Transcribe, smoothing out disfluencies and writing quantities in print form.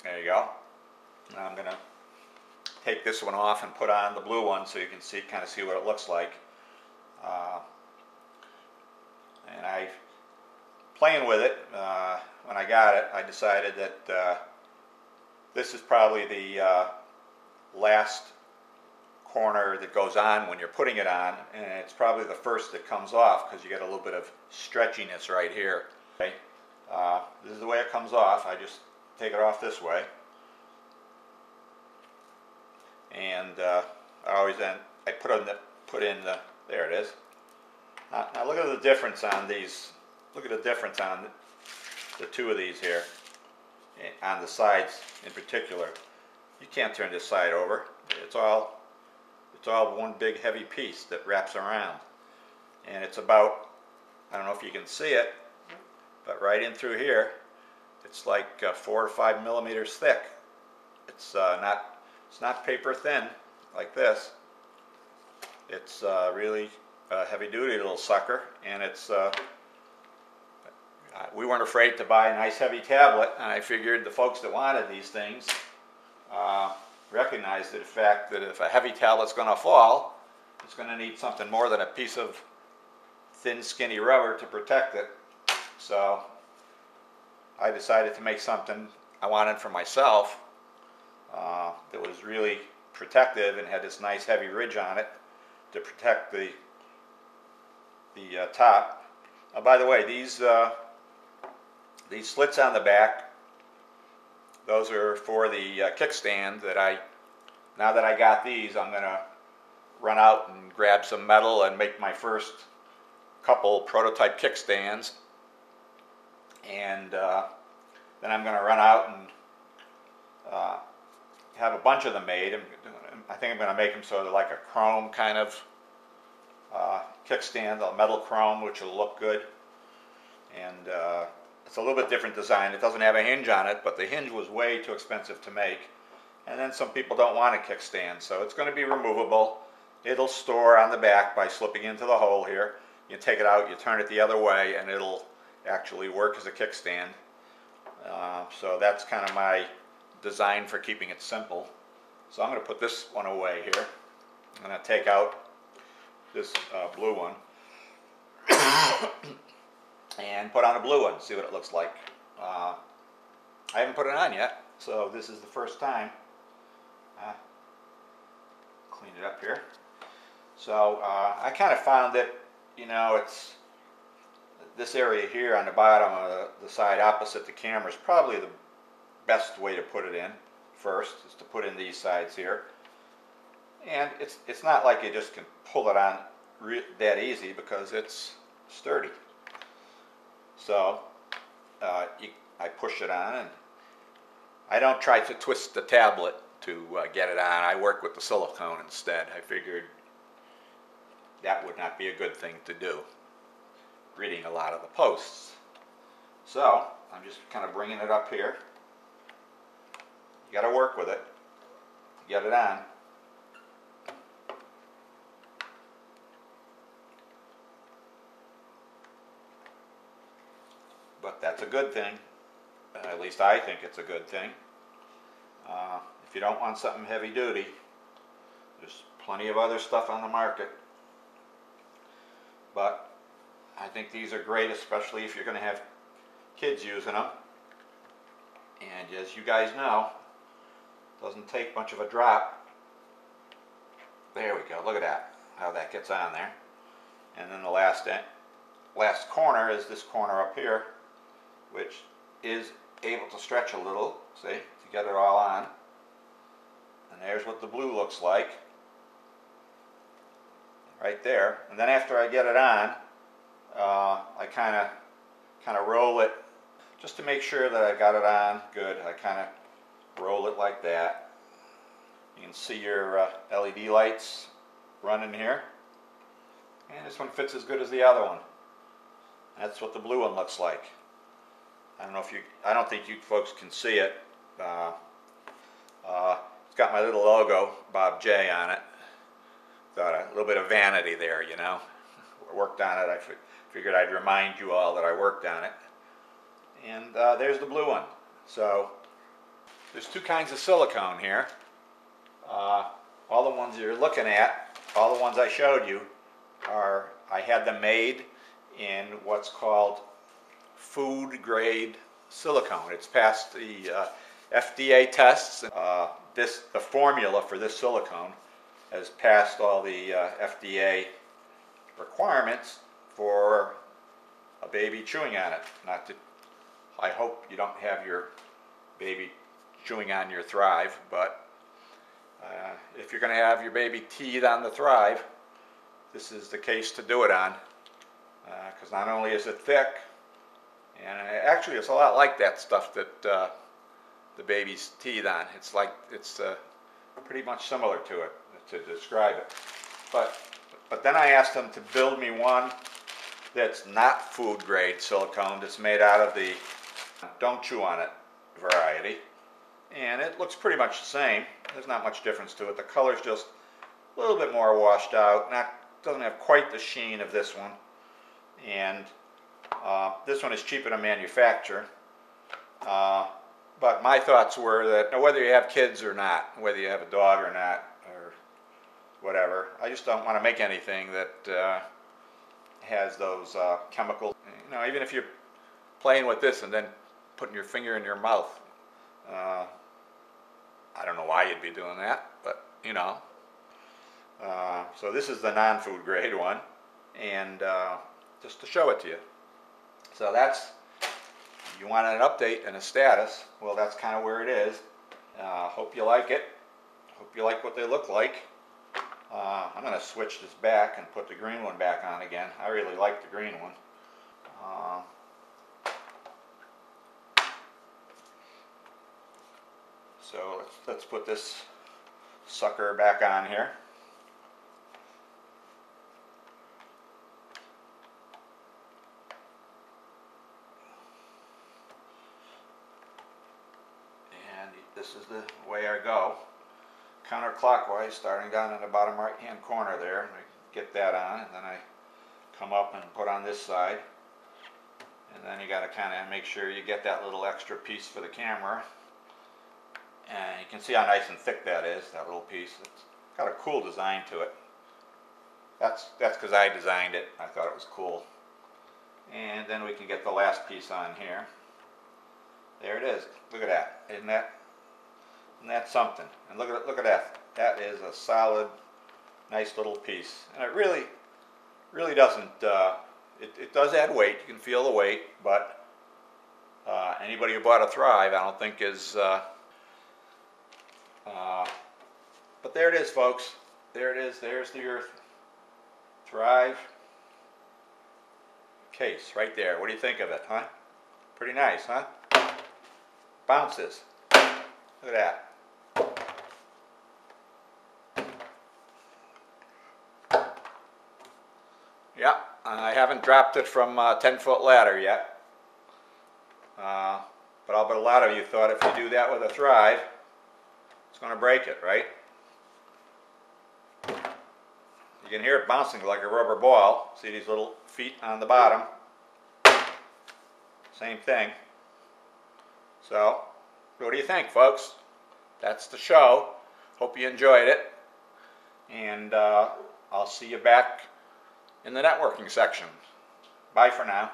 There you go. Now I'm going to take this one off and put on the blue one so you can see, kind of see what it looks like. And playing with it, when I got it, I decided that this is probably the last corner that goes on when you're putting it on, and it's probably the first that comes off because you get a little bit of stretchiness right here. Okay. This is the way it comes off. I just take it off this way, and I always then I put in the there it is. Now look at the difference on these. Look at the difference on the two of these here, on the sides in particular. You can't turn this side over. It's all one big heavy piece that wraps around, and it's about, I don't know if you can see it, but right in through here, it's like 4 or 5 millimeters thick. It's not paper thin like this. It's really a heavy-duty little sucker, and it's we weren't afraid to buy a nice heavy tablet, and I figured the folks that wanted these things recognized the fact that if a heavy tablet's going to fall, it's going to need something more than a piece of thin, skinny rubber to protect it. So I decided to make something I wanted for myself that was really protective and had this nice heavy ridge on it to protect the top. By the way, these slits on the back, those are for the kickstand that now that I got these, I'm going to run out and grab some metal and make my first couple prototype kickstands. And then I'm going to run out and have a bunch of them made. I think I'm going to make them so they're like a chrome kind of kickstand, a metal chrome, which will look good. And it's a little bit different design. It doesn't have a hinge on it, but the hinge was way too expensive to make. And then some people don't want a kickstand, so it's going to be removable. It'll store on the back by slipping into the hole here. You take it out, you turn it the other way, and it'll actually work as a kickstand. So that's kind of my design for keeping it simple. So I'm going to put this one away here. I'm going to take out this blue one and put on a blue one, see what it looks like. I haven't put it on yet, so this is the first time. Clean it up here. So I kind of found that, you know, it's this area here on the bottom of the side opposite the camera is probably the best way to put it in first, is to put in these sides here. And it's not like you just can pull it on that easy because it's sturdy. So I push it on, and I don't try to twist the tablet to get it on. I work with the silicone instead. I figured that would not be a good thing to do, reading a lot of the posts. So I'm just kind of bringing it up here. You got to work with it to get it on. But that's a good thing. At least I think it's a good thing. If you don't want something heavy duty, there's plenty of other stuff on the market. But I think these are great, especially if you're going to have kids using them. And as you guys know, it doesn't take much of a drop. There we go. Look at that, how that gets on there. And then the last corner is this corner up here, which is able to stretch a little, see, to get it all on. And there's what the blue looks like, right there. And then after I get it on, I kind of roll it, just to make sure that I got it on good. I kind of roll it like that. You can see your LED lights running here. And this one fits as good as the other one. That's what the blue one looks like. I don't think you folks can see it. It's got my little logo, Bobj, on it. Thought a little bit of vanity there, you know. I worked on it. I figured I'd remind you all that I worked on it. And there's the blue one. So There's two kinds of silicone here. All the ones you're looking at, all the ones I showed you, I had them made in what's called food grade silicone. It's passed the FDA tests. The formula for this silicone has passed all the FDA requirements for a baby chewing on it. I hope you don't have your baby chewing on your Thrive, but if you're going to have your baby teeth on the Thrive, this is the case to do it on, because not only is it thick, and actually it's a lot like that stuff that the baby's teeth on. It's pretty much similar to it, to describe it. But then I asked them to build me one that's not food grade silicone, that's made out of the don't chew on it variety. And it looks pretty much the same. There's not much difference to it. The color's just a little bit more washed out. Doesn't have quite the sheen of this one. And this one is cheaper to manufacture. But my thoughts were that whether you have kids or not, whether you have a dog or not, or whatever, I just don't want to make anything that has those chemicals. You know, even if you're playing with this and then putting your finger in your mouth, I don't know why you'd be doing that, but you know. So this is the non-food grade one, and just to show it to you. So you want an update and a status, well, that's kind of where it is. Hope you like it. Hope you like what they look like. I'm going to switch this back and put the green one back on again. I really like the green one. So let's put this sucker back on here. And this is the way I go. Counterclockwise, starting down in the bottom right hand corner there. I get that on, and then I come up and put on this side. And then you got to kind of make sure you get that little extra piece for the camera. And you can see how nice and thick that is, that little piece. It's got a cool design to it. That's because I designed it. I thought it was cool. And then we can get the last piece on here. There it is. Look at that. Isn't that something? And look at that. That is a solid, nice little piece. And it really doesn't. It does add weight. You can feel the weight, but anybody who bought a Thrive, I don't think is. But there it is, folks. There it is. There's your Thrive case right there. What do you think of it, huh? Pretty nice, huh? Bounces. Look at that. Yeah, I haven't dropped it from a 10-foot ladder yet. But I'll bet a lot of you thought if you do that with a Thrive, it's going to break it, right? You can hear it bouncing like a rubber ball. See these little feet on the bottom? Same thing. So, what do you think, folks? That's the show. Hope you enjoyed it. And I'll see you back in the networking section. Bye for now.